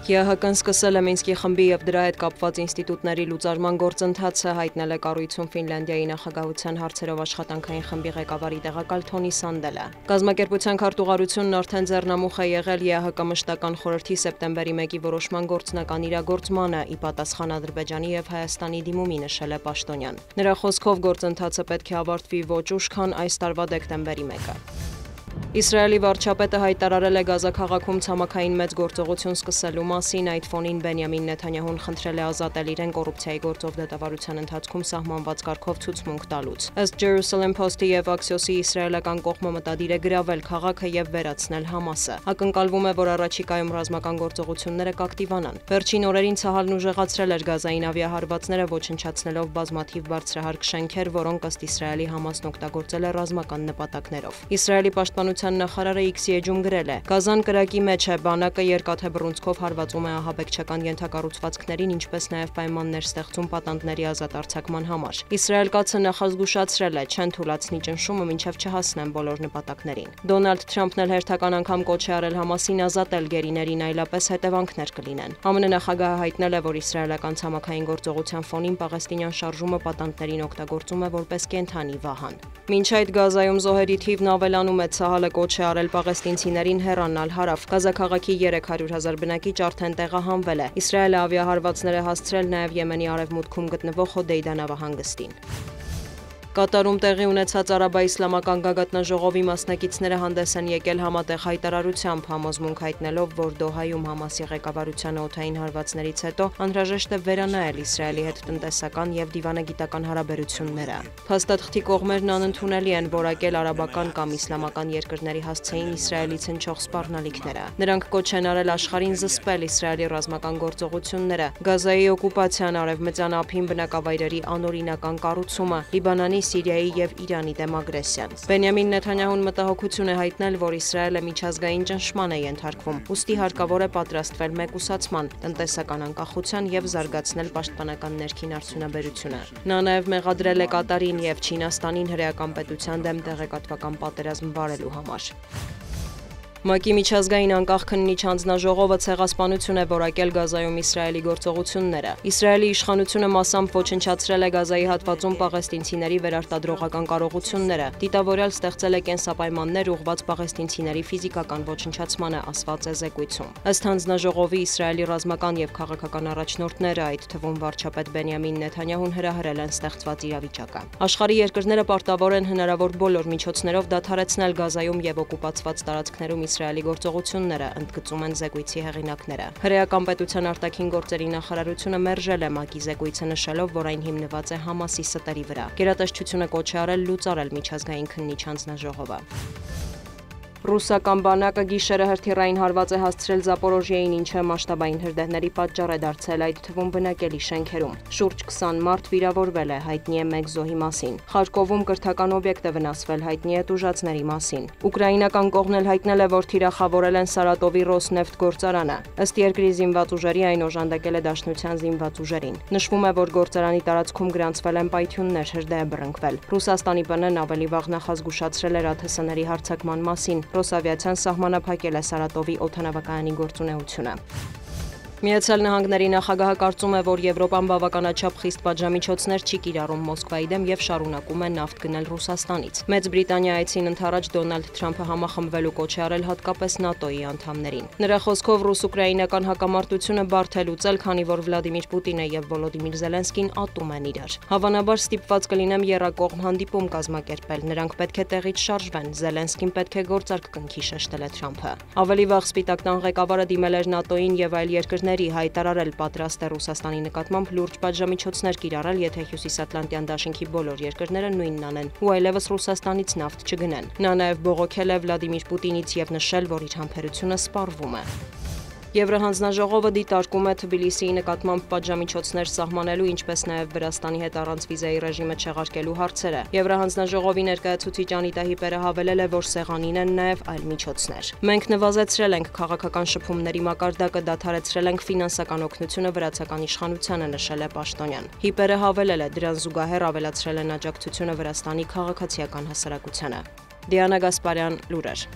ՀՀԿ-ն սկսել է Մինսկի խմբի եւ դրա հետ կապված ինստիտուտների լուծարման գործընթացը, հայտնել է կառույցում Ֆինլանդիայի նախագահության հարցերով աշխատանքային խմբի ղեկավարի տեղակալ Թոնի Սանդելը։ Կազմակերպության քարտուղարությունն արդեն ձեռնամուխ է եղել ԵՀԿ մշտական խորհրդի սեպտեմբերի 1-ի որոշման գործնական իրագործմանը՝ ի պատասխան Ադրբեջանի եւ Հայաստանի դիմումի, նշել է Պաշտոնյան։ Նրա խոսքով գործընթացը պետք է ավարտվի ոչ ուշ, քան այս տարվա դեկտեմբերի 1-ը։ Իսրայելի վարչապետը հայտարարել է Գազա քաղաքում ցամաքային մեծ գործողություն սկսելու մասին, այդ ֆոնին Բենյամին Նեթանյահուն խնդրել է ազատել իրեն կոռուպցիայի գործով դատավարության ընթացքում սահմանված կարգով ցուցմունք տալուց։ Ըստ Jerusalem Post-ի եւ Axios-ի իսրայելական կողմը մտադիր է գրավել քաղաքը եւ վերացնել Համասը։ Ակնկալվում է, որ առաջիկայում ռազմական գործողությունները կակտիվանան։ Վերջին օրերին Ցահալն ուժեղացրել էր Գազային ավիահարվածները, ոչնչացնելով բազմաթիվ բարձրահարկ շենքեր, որոնք ըստ Իսրայելի Համասն օգտագործել է ռազմական նպատակներով։ Իսրայելի պաշտպանության նախարարը X-ի էջում գրել է. «Գազան կրակի մեջ է, բանակը երկաթե բռունցքով հարվածում է ահաբեկչական ենթակառուցվածքներին, ինչպես նաև պայմաններ ստեղծում պատանդների ազատ արձակման համար։ Իսրայել կացը նախազգուշացրել է, չեն թուլացնի ճնշումը, մինչև չհասնեն բոլոր նպատակներին»։ Դոնալդ Թրամփն էլ հերթական անգամ կոչ է արել Համասին ազատել գերիներին, այլապես հետևանքներ կլինեն։ ԱՄՆ նախագահը հայտնել է, որ իսրայելական ցամաքային գործողության ֆոնին Պաղեստինյան շարժումը պատանդներին օգտագործում է որպես կենդանի վահան։ Մինչ այդ Գազայում զոհերի թիվն ավելանում է, Ցահալը կոչ է արել պաղեստինցիներին հեռանալ հարավ։ Գազա քաղաքի 300,000 բնակիչ արդեն տեղահանվել է։ Իսրայելը ավիահարվածներ է հասցրել նաև Եմենի արևմուտքում գտնվող Հոդեյդա նավահանգստին։ Կատարում տեղի ունեցած Արաբա-իսլամական գագաթնաժողովի մասնակիցները հանդես են եկել համատեղ հայտարարությամբ, համոզմունք հայտնելով, որ Դոհայում Համասի ղեկավարության օդային հարվածներից հետո անհրաժեշտ է վերանայել Իսրայելի հետ տնտեսական եւ դիվանագիտական հարաբերությունները։ Փաստաթղթի կողմերն անընդունելի են որակել արաբական կամ իսլամական երկրների հասցեին Իսրայելից հնչող սպառնալիքները։ Նրանք կոչ են արել աշխարհին զսպել Իսրայելի ռազմական գործողությունները, Գազայի օկուպացիան, արևմտյան ափին բնակավայրերի անօրինական կառուցումը, Լիբանանի, Սիրիայի եւ Իրանի դեմ ագրեսիան։ Բենյամին Նեթանյահուն մտահոգություն է հայտնել, որ Իսրայելը միջազգային ճնշման է ենթարկվում, ուստի հարկավոր է պատրաստվել մեկուսացման, տնտեսական անկախության եւ զարգացնել պաշտպանական ներքին արդյունաբերությունը։ Նա նաեւ մեղադրել է Կատարին եւ Չինաստանին հրեական պետության դեմ տեղեկատվական պատերազմ վարելու համար։ ՄԱԿ-ի միջազգային անկախ քննիչ հանձնաժողովը ցեղասպանություն է որակել Գազայում Իսրայելի գործողությունները։ Իսրայելի իշխանությունը մասամբ ոչնչացրել է Գազայի հատվածում պաղեստինցիների վերարտադրողական կարողությունները, դիտավորյալ ստեղծել է կենսապայմաններ ուղղված պաղեստինցիների ֆիզիկական ոչնչացմանը, ասված է զեկույցում։ Ըստ հանձնաժողովի Իսրայելի ռազմական եւ քաղաքական առաջնորդները, այդ թվում վարչապետ Բենյամին Նեթանյահուն, հրահրել են ստեղծված իրավիճակը։ Աշխարհի երկրները պարտավոր են հնարավոր բոլոր միջոցներով դադարեցնել Գազայում եւ օկուպացված տարածքներում Իսրայելի գործողությունները, ընդգծում են զեկույցի հեղինակները։ Հրեական պետության արտաքին գործերի նախարարությունը մերժել է ՄԱԿ-ի զեկույցը, նշելով, որ այն հիմնված է Համասի ստերի վրա։ Գերատեսչությունը կոչ է արել լուծարել միջազգային քննիչ հանձնաժողովը։ Ռուսական բանակը գիշերը հրթիռային հարված է հասցրել Զապորոժիային, ինչը մասշտաբային հրդեհների պատճառ է դարձել, այդ թվում բնակելի շենքերում։ Շուրջ 20 մարդ վիրավորվել է, հայտնի է 1 զոհի մասին։ Խարկովում կրթական օբյեկտ է վնասվել, հայտնի է տուժածների մասին։ Ուկրաինական կողմն էլ հայտնել է, որ թիրախավորել են Սարատովի Ռոսնեֆտ գործարանը։ Ըստ երկրի զինված ուժերի այն օժանդակել է Դաշնության զինված ուժերին։ Նշվում է, որ գործարանի տարածքում գրանցվել են պայթյուններ, հրդեհ է բռնկվել։ Ռուսաստանի ՊՆ-ն ավելի վաղ նախազգուշացրել էր ԱԹՍ-ների հարձակման մասին։ Ռոսավիացիան սահմանափակել է Սարատովի օդանավակայանի գործունեությունը։ Միացյալ Նահանգների նախագահը կարծում է, որ Եվրոպան բավականաչափ խիստ պատժամիջոցներ չի կիրառում Մոսկվայի դեմ եւ շարունակում է նավթ գնել Ռուսաստանից։ Մեծ Բրիտանիա այցին ընդառաջ Դոնալդ Թրամփը համախմբվելու կոչ է արել հատկապես ՆԱՏՕ-ի անդամներին։ Նրա խոսքով ռուս-ուկրաինական հակամարտությունը բարդ է լուծել, քանի որ Վլադիմիր Պուտինը եւ Վոլոդիմիր Զելենսկին ատում են իրար։ Հավանաբար ստիպված կլինեմ եռակողմ հանդիպում կազմակերպել, նրանք պետք է տեղից շարժվեն, Զելենսկին պետք է գործարք կնքի, շեշտել է Թրամփը։ Ավելի վաղ Սպիտակ տան ղեկավարը դիմել էր ՆԱՏՕ-ին եւ այլ երկրների, հայտարարել պատրաստ է Ռուսաստանի նկատմամբ լուրջ պատժամիջոցներ կիրառել, եթե Հյուսիսատլանտյան դաշինքի բոլոր երկրները նույնն անեն ու այլևս Ռուսաստանից նավթ չգնեն։ Նա նաև բողոքել է Վլադիմիր Պուտինից եւ նշել, որ իր համբերությունը սպառվում է։ Եվրահանձնաժողովը դիտարկում է Թբիլիսիի նկատմամբ պատժամիջոցներ սահմանելու, ինչպես նաև Վրաստանի հետ առանց վիզայի ռեժիմը չեղարկելու հարցերը։ Եվրահանձնաժողովի ներկայացուցիչ Անիտա Հիպերը հավելել է, որ սեղանին են նաև այլ միջոցներ։ Մենք նվազեցրել ենք քաղաքական շփումների մակարդակը, դադարեցրել ենք ֆինանսական օգնությունը վրացական իշխանությանը, նշել է Պաշտոնյան։ Հիպերը հավելել է, դրան զուգահեռ ավելացրել են աջակցությունը Վրաստանի քաղաքացիական հասարակությանը։ Դիանա Գասպարյան, լուրեր։